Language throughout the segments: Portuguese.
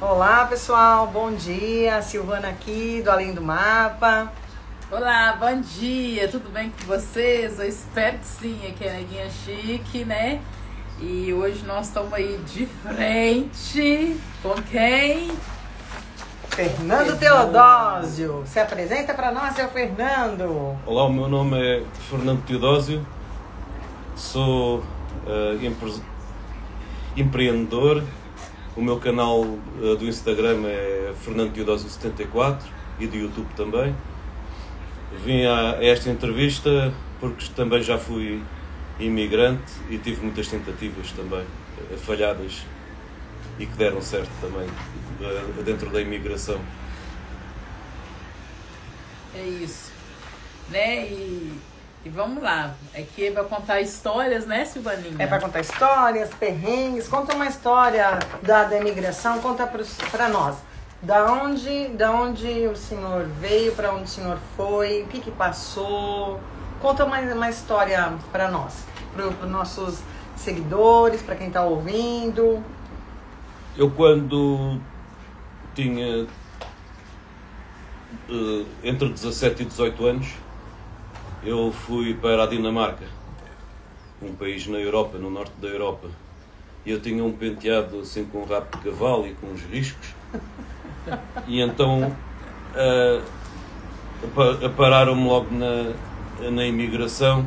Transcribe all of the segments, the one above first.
Olá pessoal, bom dia, Silvana aqui do Além do Mapa. Olá, bom dia, tudo bem com vocês? Eu espero que sim, aqui é a Neguinha Chique, né? E hoje nós estamos aí de frente com quem? Fernando Teodósio, se apresenta para nós, seu Fernando. Olá, o meu nome é Fernando Teodósio, sou empreendedor. O meu canal do Instagram é Fernando Teodósio 74 e do YouTube também. Vim a esta entrevista porque também já fui imigrante e tive muitas tentativas também falhadas e que deram certo também dentro da imigração. É isso, né? E vamos lá, aqui é para contar histórias, né, Silvaninha? É para contar histórias, perrengues. Conta uma história da imigração, conta para nós. Da onde o senhor veio, para onde o senhor foi, o que passou. Conta uma história para nós, para os nossos seguidores, para quem está ouvindo. Eu quando tinha entre 17 e 18 anos, eu fui para a Dinamarca, um país na Europa, no norte da Europa. E eu tinha um penteado assim com um rabo de cavalo e com uns riscos. E então pararam-me logo na imigração.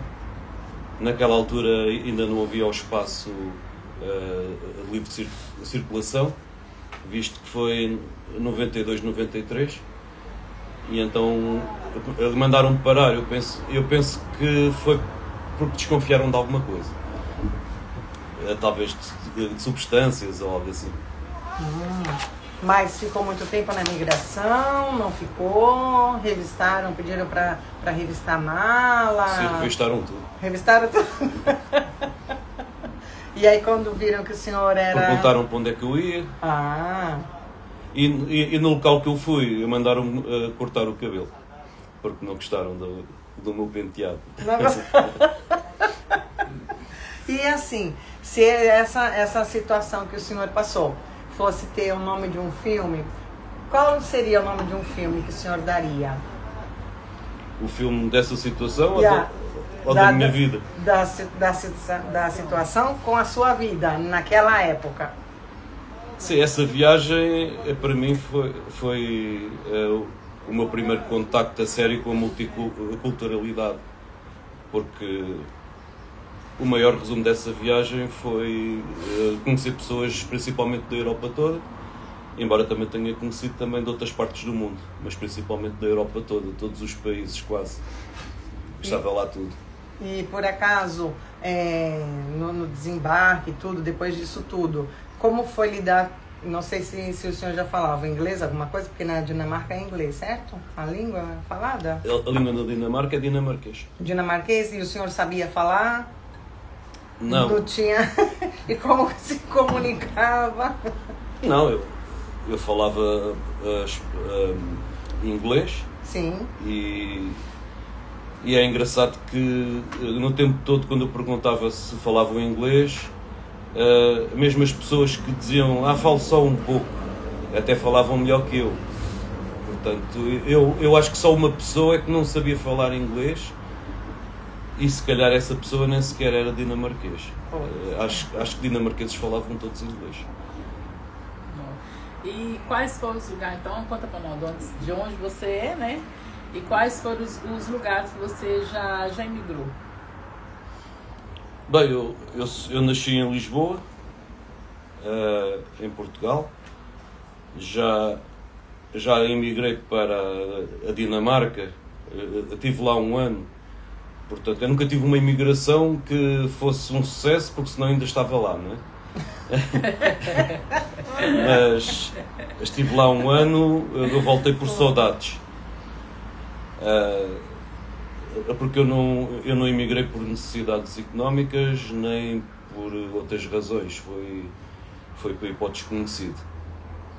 Naquela altura ainda não havia o espaço livre de circulação, visto que foi em 92, 93. E então mandaram-me parar. Eu penso que foi porque desconfiaram de alguma coisa, talvez de substâncias ou algo assim. Mas ficou muito tempo na imigração? Não ficou? Revistaram, pediram para revistar a mala? Sim, revistaram tudo. Revistaram tudo? E aí quando viram que o senhor era... Perguntaram para onde é que eu ia. E no local que eu fui, mandaram-me cortar o cabelo, porque não gostaram do meu penteado. E assim, se essa situação que o senhor passou fosse ter o nome de um filme, qual seria o nome de um filme que o senhor daria? O filme dessa situação ou da minha vida? Da situação com a sua vida, naquela época. Sim, essa viagem para mim foi o meu primeiro contacto a sério com a multiculturalidade, porque o maior resumo dessa viagem foi conhecer pessoas principalmente da Europa toda, embora também tenha conhecido também de outras partes do mundo, mas principalmente da Europa toda, todos os países quase. Estava lá tudo. E por acaso, no desembarque e tudo, depois disso tudo, como foi lidar? Não sei se o senhor já falava inglês, alguma coisa, porque na Dinamarca é inglês, certo? A língua falada? A língua da Dinamarca é dinamarquês. Dinamarquês, e o senhor sabia falar? Não. Não tinha. E como se comunicava? Não, eu falava inglês. Sim. E é engraçado que no tempo todo, quando eu perguntava se falavam inglês, mesmo as pessoas que diziam falo só um pouco, até falavam melhor que eu. Portanto, eu acho que só uma pessoa é que não sabia falar inglês, e se calhar essa pessoa nem sequer era dinamarquês. Acho que dinamarqueses falavam todos inglês. E quais foram os lugares, então conta para nós de onde você é, né? E quais foram os lugares que você já emigrou? Bem, eu nasci em Lisboa, em Portugal. Já emigrei para a Dinamarca, estive lá um ano. Portanto, eu nunca tive uma imigração que fosse um sucesso, porque senão ainda estava lá, não é? Mas estive lá um ano, eu voltei por saudades. Porque eu não emigrei por necessidades económicas, nem por outras razões. Foi para ir para o desconhecido.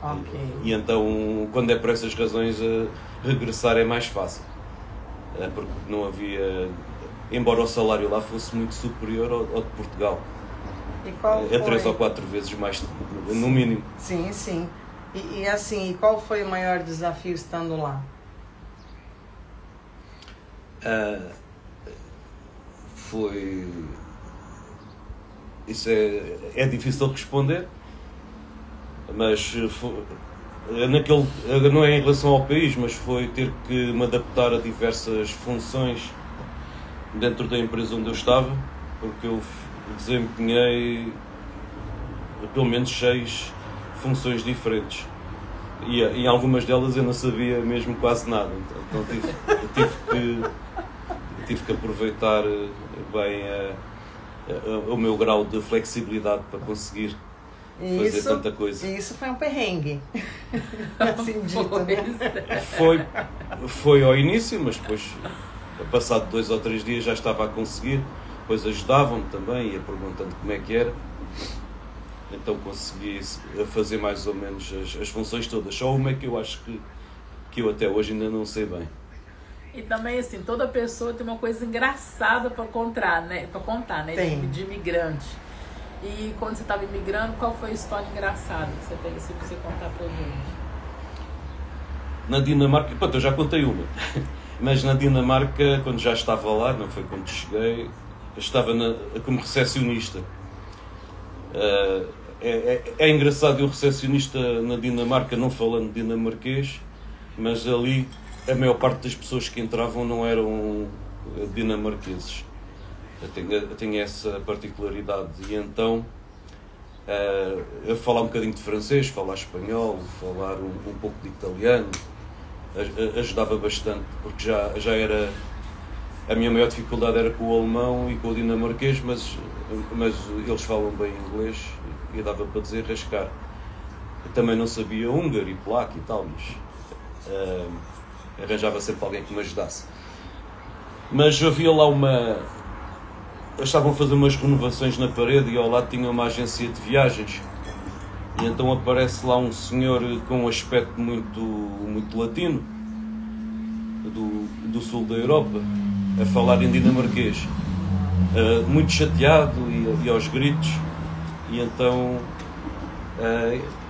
Ok. E então, quando é por essas razões, regressar é mais fácil. Porque não havia... Embora o salário lá fosse muito superior ao de Portugal. E qual foi? 3 ou 4 vezes mais, no mínimo. Sim, sim. E assim, qual foi o maior desafio estando lá? Foi... Isso é difícil de responder, mas não é em relação ao país, mas foi ter que me adaptar a diversas funções dentro da empresa onde eu estava, porque eu desempenhei pelo menos 6 funções diferentes e em algumas delas eu não sabia mesmo quase nada, então tive que aproveitar bem o meu grau de flexibilidade para conseguir fazer tanta coisa. Isso foi um perrengue, assim dito, né? Foi ao início, mas depois, passado 2 ou 3 dias, já estava a conseguir. Depois ajudavam-me também, ia perguntando como é que era. Então consegui fazer mais ou menos as funções todas. Só uma é que eu acho que eu até hoje ainda não sei bem. E também, assim, toda pessoa tem uma coisa engraçada para contar, né? De imigrante. E quando você estava imigrando, qual foi a história engraçada que você tem, assim, para você contar para gente? Na Dinamarca, pronto, eu já contei uma. Mas na Dinamarca, quando já estava lá, não foi quando cheguei, eu estava como recepcionista. É engraçado, eu recepcionista na Dinamarca, não falando dinamarquês, mas ali a maior parte das pessoas que entravam não eram dinamarqueses. Eu tenho essa particularidade. E então, eu falar um bocadinho de francês, falar espanhol, falar um pouco de italiano, ajudava bastante, porque já era... A minha maior dificuldade era com o alemão e com o dinamarquês, mas eles falam bem inglês e dava para desenrascar. Eu também não sabia húngaro e polaco e tal, mas arranjava sempre alguém que me ajudasse. Mas havia lá estavam a fazer umas renovações na parede e ao lado tinha uma agência de viagens. E então aparece lá um senhor com um aspecto muito latino, do sul da Europa, a falar em dinamarquês, muito chateado e aos gritos. E então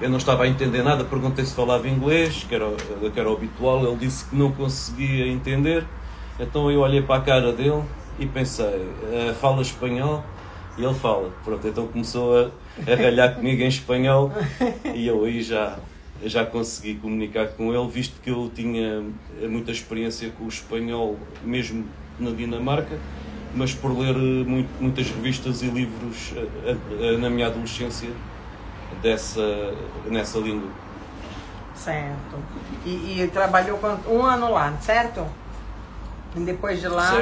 eu não estava a entender nada, perguntei se falava inglês, que era o habitual. Ele disse que não conseguia entender. Então eu olhei para a cara dele e pensei, fala espanhol? E ele fala. Pronto, então começou a ralhar comigo em espanhol e eu aí já consegui comunicar com ele, visto que eu tinha muita experiência com o espanhol, mesmo na Dinamarca, mas por ler muitas revistas e livros na minha adolescência nessa língua. Certo. E trabalhou 1 ano lá, certo? E depois de lá,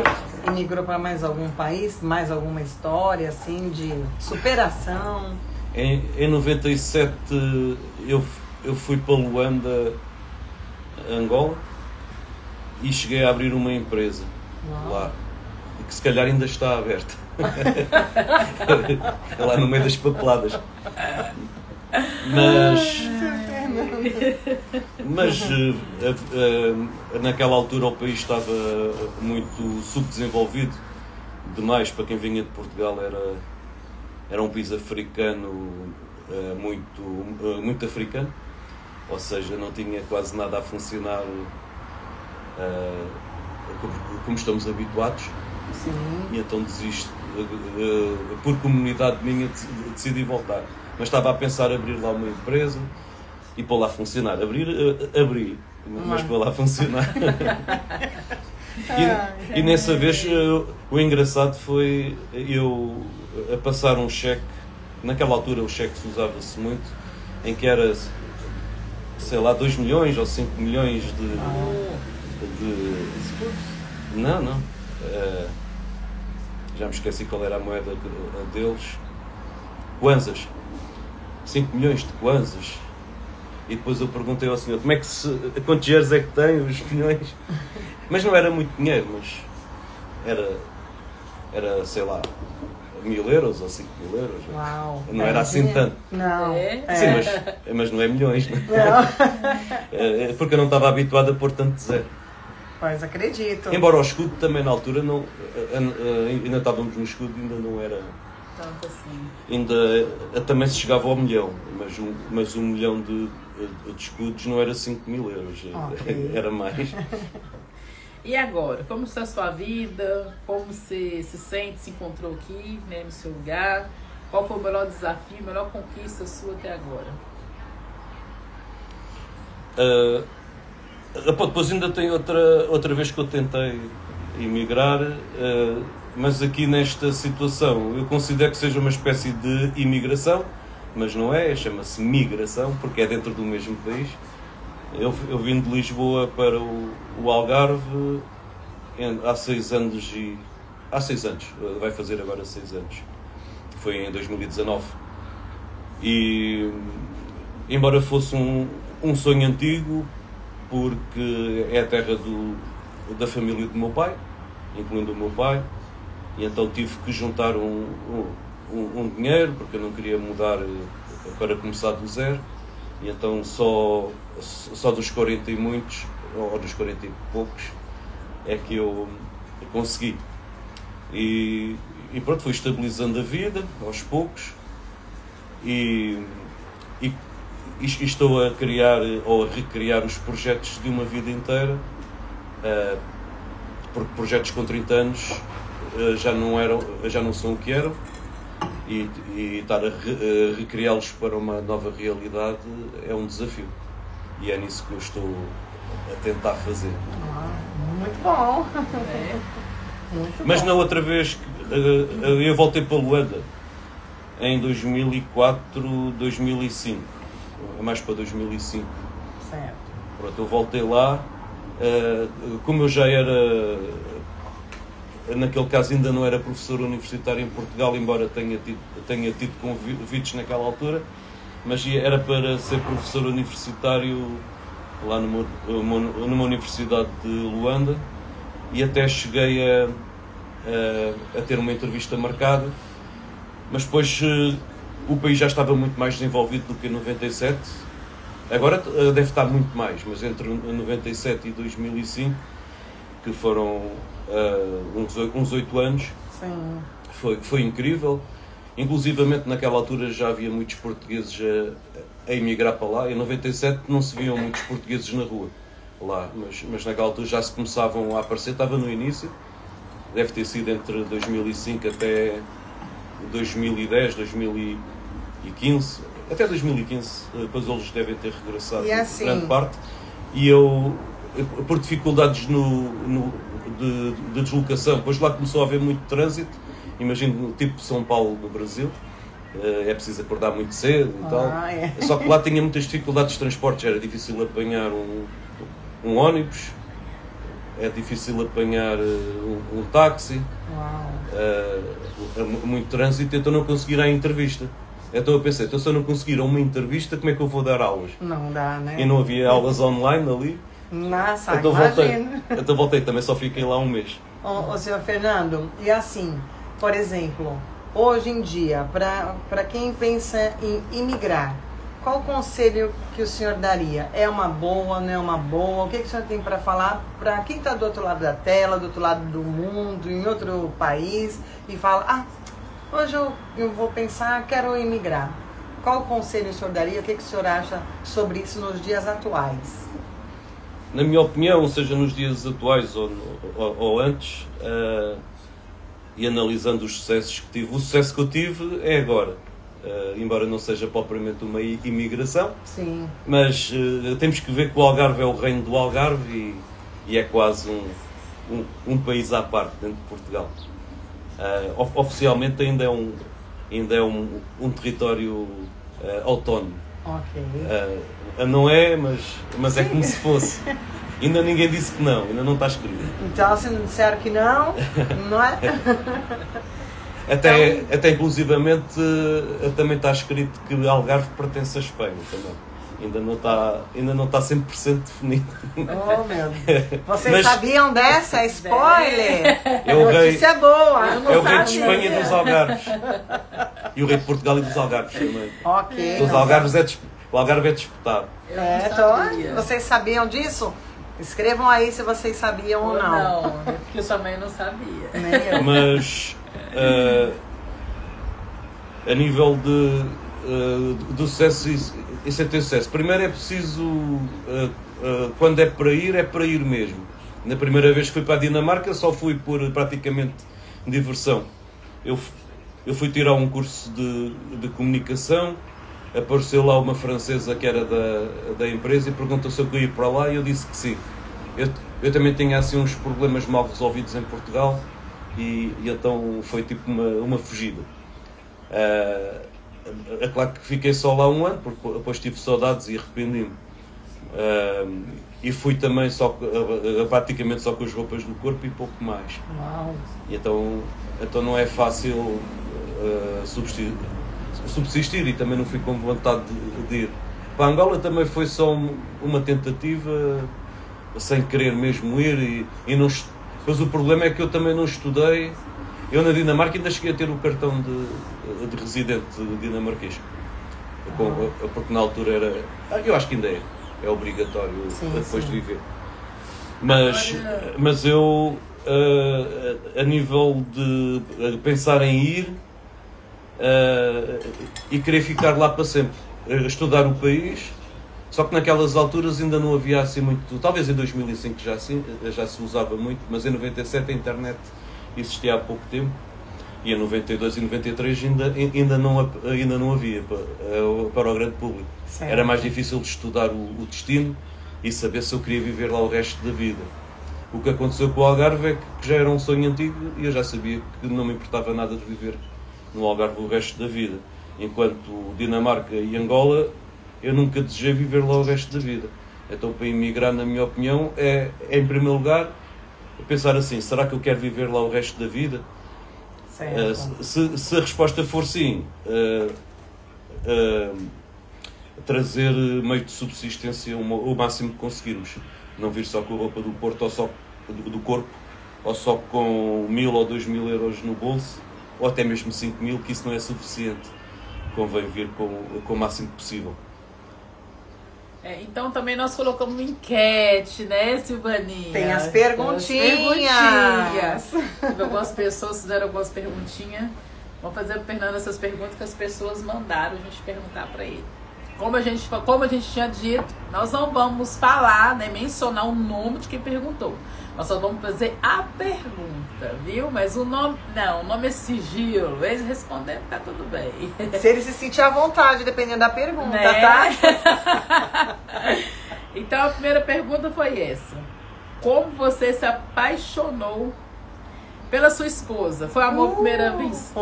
emigrou para mais algum país, mais alguma história assim de superação? Em 97 eu fui para Luanda, Angola, e cheguei a abrir uma empresa. Uau. Lá, que se calhar ainda está aberta. Lá no meio das papeladas. Mas naquela altura o país estava muito subdesenvolvido demais. Para quem vinha de Portugal era um país africano, muito africano, ou seja, não tinha quase nada a funcionar como estamos habituados. Sim. E então por comunidade minha decidi voltar, mas estava a pensar abrir lá uma empresa e pôr lá funcionar. Abri, mas pôr lá funcionar. E nessa vez o engraçado foi eu a passar um cheque. Naquela altura o cheque usava-se muito, em que era, sei lá, 2 milhões ou 5 milhões Não. Já me esqueci qual era a moeda deles. Kwanzas. 5 milhões de kwanzas. E depois eu perguntei ao senhor, quantos euros é que tem os milhões? Mas não era muito dinheiro, mas era sei lá, 1.000 euros ou 5.000 euros. Uau, não era assim tanto. Não. Sim, mas não é milhões. Não. Porque eu não estava habituado a pôr tanto zero. Pois, acredito. Embora o escudo também na altura ainda estávamos no escudo, ainda não era tanto assim. Ainda também se chegava ao milhão, mas 1 milhão de escudos não era 5.000 euros, era mais. E agora, como está a sua vida? Como você se sente, se encontrou aqui, né, no seu lugar? Qual foi o melhor desafio, a melhor conquista sua até agora? Depois ainda tem outra vez que eu tentei emigrar, mas aqui nesta situação eu considero que seja uma espécie de imigração, mas não é, chama-se migração, porque é dentro do mesmo país. Eu vim de Lisboa para o Algarve há 6 anos, vai fazer agora 6 anos, foi em 2019. E embora fosse um sonho antigo, porque é a terra da família do meu pai, incluindo o meu pai, e então tive que juntar um dinheiro, porque eu não queria mudar para começar do zero, e então só dos 40 e muitos, ou dos 40 e poucos, é que eu consegui. E pronto, fui estabilizando a vida, aos poucos, e estou a criar ou a recriar os projetos de uma vida inteira, porque projetos com 30 anos já não são o que eram, e estar a recriá-los para uma nova realidade é um desafio, e é nisso que eu estou a tentar fazer. Muito bom. Mas na outra vez eu voltei para Luanda em 2004, 2005, mais para 2005. Certo. Pronto, eu voltei lá, como eu já era, naquele caso ainda não era professor universitário em Portugal, embora tenha tido convites naquela altura, mas era para ser professor universitário lá numa universidade de Luanda, e até cheguei a ter uma entrevista marcada, mas depois o país já estava muito mais desenvolvido do que em 97. Agora deve estar muito mais, mas entre 97 e 2005, que foram uns 8 anos, Sim. Foi incrível. Inclusivamente naquela altura já havia muitos portugueses a emigrar para lá. Em 97 não se viam muitos portugueses na rua lá, mas naquela altura já se começavam a aparecer, estava no início, deve ter sido entre 2005 até 2010, 2015, até 2015, depois eles devem ter regressado assim, grande parte, e eu por dificuldades de deslocação, depois lá começou a haver muito trânsito, imagino tipo São Paulo no Brasil, é preciso acordar muito cedo e tal, só que lá tinha muitas dificuldades de transportes, era difícil apanhar um ônibus, é difícil apanhar um táxi, muito trânsito, então não consegui ir à entrevista. Então eu pensei, se eu não conseguir uma entrevista, como é que eu vou dar aulas? Não dá, né? E não havia aulas online ali. Nossa, então imagina. voltei, também só fiquei lá um mês. Ô, senhor Fernando, e assim, por exemplo, hoje em dia, para quem pensa em imigrar, qual o conselho que o senhor daria? É uma boa, não é uma boa? O que o senhor tem para falar para quem está do outro lado da tela, do outro lado do mundo, em outro país, e fala, hoje eu vou pensar, quero imigrar. Qual o conselho o senhor daria? O que o senhor acha sobre isso nos dias atuais? Na minha opinião, seja nos dias atuais ou antes, e analisando os sucessos que tive, o sucesso que eu tive é agora. Embora não seja propriamente uma imigração, sim, mas temos que ver que o Algarve é o reino do Algarve e é quase um país à parte dentro de Portugal. Oficialmente ainda é um território autónomo. Ok. Não é, mas é como se fosse. Ainda ninguém disse que não, ainda não está escrito. Então, se não disser que não, não é? Até inclusivamente também está escrito que Algarve pertence à Espanha também. Ainda não está 100% definido. Oh, meu Deus. Vocês sabiam dessa? Spoiler! Notícia boa! É o rei de Espanha e dos Algarves. E o rei de Portugal e dos Algarves também. Ok. Dos Algarves o Algarve é disputado. Então, vocês sabiam disso? Escrevam aí se vocês sabiam ou não. Não, porque eu também não sabia. Mas a nível de sucesso e sem ter sucesso. Primeiro é preciso, quando é para ir mesmo. Na primeira vez que fui para a Dinamarca só fui por praticamente diversão. Eu fui tirar um curso de comunicação, apareceu lá uma francesa que era da empresa e perguntou se eu queria ir para lá e eu disse que sim. Eu também tinha assim uns problemas mal resolvidos em Portugal e então foi tipo uma fugida. É claro que fiquei só lá um ano, porque depois tive saudades e arrependi-me. E fui também praticamente só com as roupas do corpo e pouco mais. Uau. E então não é fácil subsistir e também não fui com vontade de ir. Para Angola também foi só uma tentativa, sem querer mesmo ir. Mas o problema é que eu também não estudei. Eu na Dinamarca ainda cheguei a ter o cartão de residente dinamarquês. Porque na altura era... Eu acho que ainda é obrigatório depois de viver. Mas eu, a nível de pensar em ir e querer ficar lá para sempre, estudar o país, só que naquelas alturas ainda não havia assim muito... Talvez em 2005 já se usava muito, mas em 97 a internet existia há pouco tempo. E em 92 e 93 ainda não havia para o grande público. Certo. Era mais difícil de estudar o destino e saber se eu queria viver lá o resto da vida. O que aconteceu com o Algarve é que já era um sonho antigo e eu já sabia que não me importava nada de viver no Algarve o resto da vida. Enquanto Dinamarca e Angola, eu nunca desejei viver lá o resto da vida. Então, para emigrar, na minha opinião, é em primeiro lugar pensar assim: será que eu quero viver lá o resto da vida? Se a resposta for sim, trazer meio de subsistência o máximo que conseguirmos. Não vir só com a roupa do Porto ou só do corpo, ou só com 1.000 ou 2.000 euros no bolso, ou até mesmo 5.000, que isso não é suficiente. Convém vir com o máximo possível. Então também nós colocamos uma enquete, né, Silvaninha? Tem as perguntinhas. Algumas pessoas fizeram algumas perguntinhas. Vamos fazer para o Fernando essas perguntas que as pessoas mandaram a gente perguntar para ele. Como a gente tinha dito, nós não vamos falar, né, mencionar o nome de quem perguntou. Nós só vamos fazer a pergunta, viu? Mas o nome é sigilo. Eles responderam, tá tudo bem. Se ele se sentir à vontade, dependendo da pergunta, né? Tá? Então a primeira pergunta foi essa: como você se apaixonou pela sua esposa? Foi amor à primeira vista?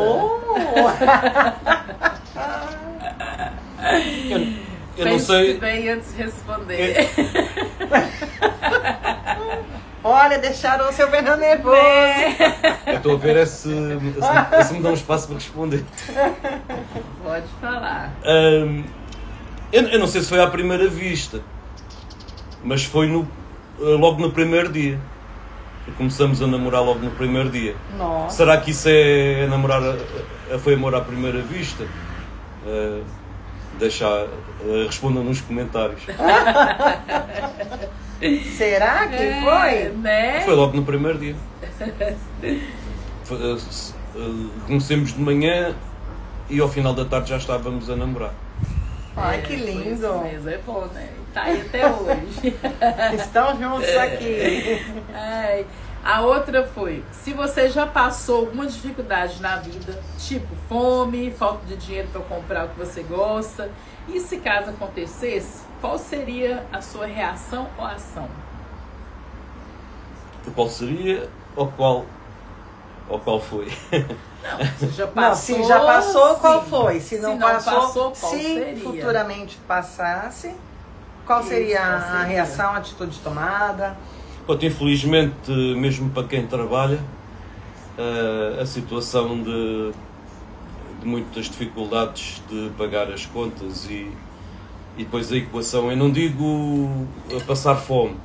Eu não sei. Bem antes de responder. Olha, deixaram o seu Fernando nervoso. Eu estou a ver se me dá um espaço para responder. Pode falar. Eu não sei se foi à primeira vista, mas foi logo no primeiro dia. Começamos a namorar logo no primeiro dia. Nossa. Será que isso é namorar? Foi amor à primeira vista? Respondam nos comentários. Será que foi? Né? Foi logo no primeiro dia. Conhecemos de manhã e ao final da tarde já estávamos a namorar. Ai, que lindo. Isso mesmo, é bom, né? Tá aí até hoje. Estão juntos aqui. A outra foi: se você já passou alguma dificuldade na vida, tipo fome, falta de dinheiro para comprar o que você gosta, e se caso acontecesse, qual seria a sua reação ou ação? Qual seria ou qual foi? Não, se já passou, se já passou, qual sim. foi? Se não passou, qual se seria? futuramente passasse, qual seria a reação, a atitude tomada? Pronto, infelizmente, mesmo para quem trabalha, a situação de muitas dificuldades de pagar as contas e depois a equação, eu não digo passar fome,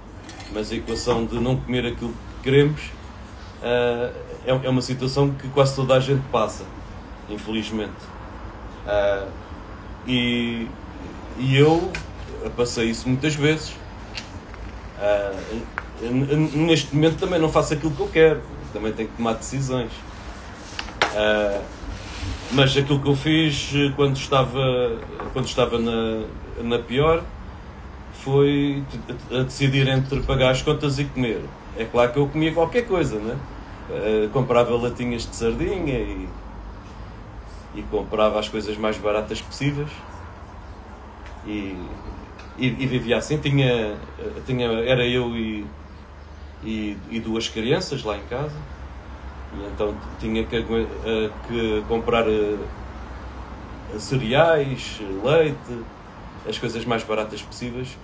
mas a equação de não comer aquilo que queremos, é uma situação que quase toda a gente passa, infelizmente. E eu passei isso muitas vezes. Neste momento também não faço aquilo que eu quero, também tenho que tomar decisões. Mas aquilo que eu fiz quando estava na pior foi a decidir entre pagar as contas e comer. É claro que eu comia qualquer coisa, né? Comprava latinhas de sardinha e comprava as coisas mais baratas possíveis e vivia assim. Era eu e duas crianças lá em casa, e então tinha que comprar cereais, leite, as coisas mais baratas possíveis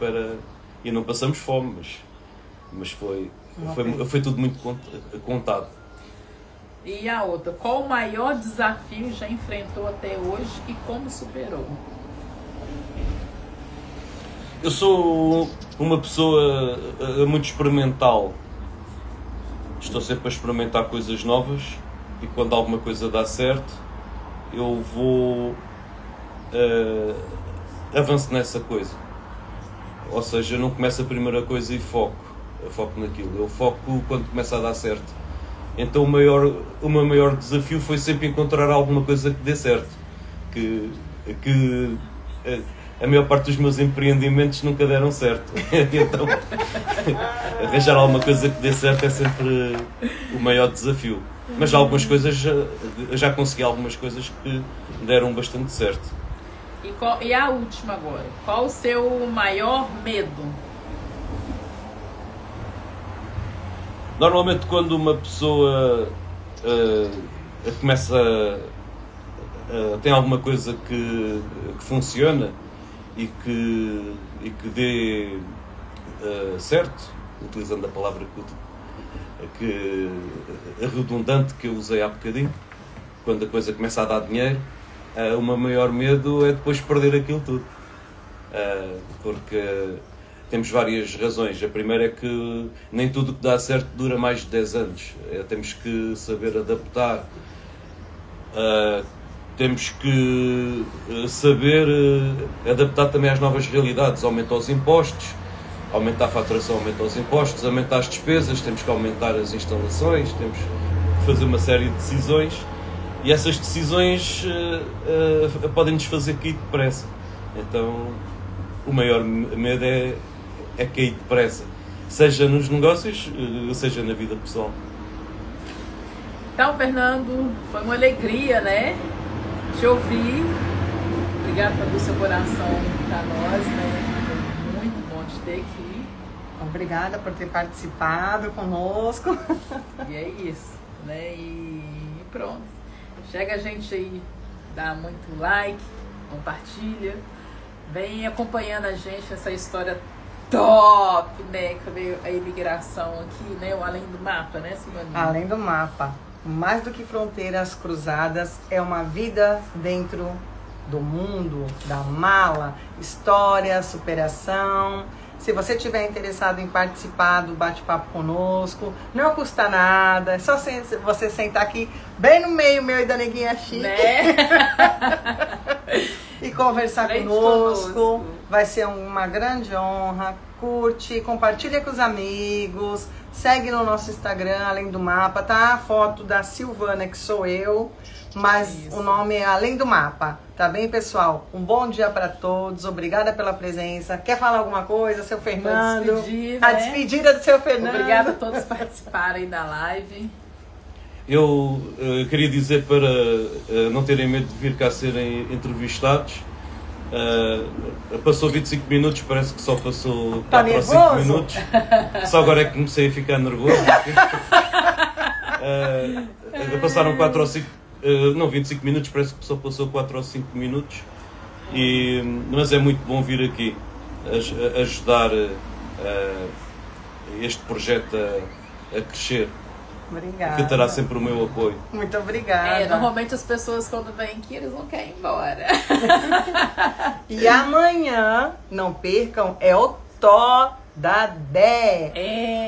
e não passamos fome, mas foi tudo muito contado. E a outra, qual o maior desafio já enfrentou até hoje e como superou? Eu sou uma pessoa muito experimental. Estou sempre a experimentar coisas novas e quando alguma coisa dá certo, eu vou avanço nessa coisa. Ou seja, eu não começo a primeira coisa e foco naquilo. Eu foco quando começa a dar certo. Então o meu maior desafio foi sempre encontrar alguma coisa que dê certo. Que a maior parte dos meus empreendimentos nunca deram certo. Então arranjar alguma coisa que dê certo é sempre o maior desafio. Mas algumas coisas, já consegui algumas coisas que deram bastante certo. E a última agora, qual o seu maior medo? Normalmente quando uma pessoa tem alguma coisa que funciona e que dê certo, utilizando a palavra redundante que eu usei há bocadinho, quando a coisa começa a dar dinheiro, o meu maior medo é depois perder aquilo tudo. Porque temos várias razões. A primeira é que nem tudo que dá certo dura mais de 10 anos. Temos que saber adaptar. Temos que saber adaptar também às novas realidades. Aumenta os impostos, aumenta a faturação, aumenta os impostos, aumenta as despesas, temos que aumentar as instalações, temos que fazer uma série de decisões e essas decisões podem-nos fazer cair depressa. Então o maior medo é cair depressa, seja nos negócios, seja na vida pessoal. Então, Fernando, foi uma alegria, né? Te ouvir. Obrigada pelo seu coração para nós, né? Foi muito bom te ter aqui. Obrigada por ter participado conosco. E é isso, né? E pronto. Chega a gente aí, dá muito like, compartilha. Vem acompanhando a gente nessa história top, né? Que veio a imigração aqui, né? O Além do Mapa, né, Simoninha? Além do Mapa. Mais do que fronteiras cruzadas, é uma vida dentro do mundo, da mala, história, superação. Se você estiver interessado em participar do bate-papo conosco, não custa nada, é só você sentar aqui bem no meio meu e da Neguinha Chique, né? e conversar conosco. Vai ser uma grande honra. Curte, compartilha com os amigos, segue no nosso Instagram, Além do Mapa, tá? A foto da Silvana, que sou eu, mas isso. O nome é Além do Mapa, tá bem, pessoal? Um bom dia para todos, obrigada pela presença. Quer falar alguma coisa, seu Fernando? Despedir, a despedida do seu Fernando. Obrigada a todos que participaram da live. Eu queria dizer para não terem medo de vir cá serem entrevistados. Passou 25 minutos, parece que só passou 4 ou 5 minutos. Só agora é que comecei a ficar nervoso. Passaram 4 ou 5, não, 25 minutos, parece que só passou 4 ou 5 minutos. Mas é muito bom vir aqui ajudar este projeto a crescer. Obrigada. Que terá sempre o meu apoio. Muito obrigada. Normalmente as pessoas quando vêm aqui, eles não querem ir embora. E amanhã, não percam, é o Tó da Dé.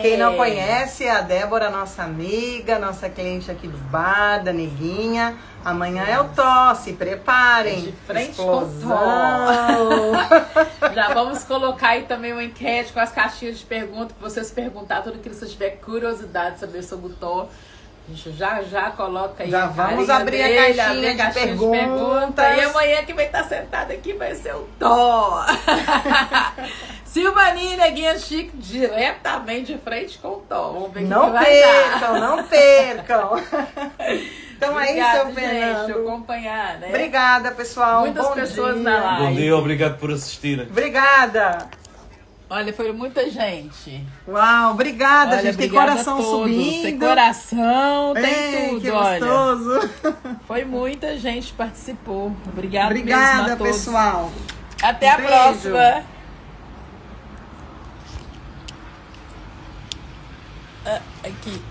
Quem não conhece, a Débora, nossa amiga, nossa cliente aqui do bar, da Neguinha. Amanhã é o Tó, se preparem. De frente com o Tó. Já vamos colocar aí também uma enquete com as caixinhas de perguntas, para vocês perguntar tudo que você tiver curiosidade de saber sobre o Tó. A gente já coloca aí. Já vamos abrir a caixinha de perguntas. E amanhã quem vai estar sentado aqui vai ser o Tó. Silvani e Neguinha Chique, diretamente de frente com o Tó. Vamos ver o que vai dar. Não percam. Então obrigada, é isso, Fernando. Gente, acompanhar, né? Obrigada, pessoal. Muitas pessoas na live. Bom dia, obrigado por assistirem. Obrigada. Olha, foi muita gente. Uau, obrigada, olha, gente. Tem coração subindo. Tem coração, tem tudo, que olha. gostoso. Foi muita gente que participou. Obrigada mesmo a todos. Pessoal. Até a próxima. Aqui.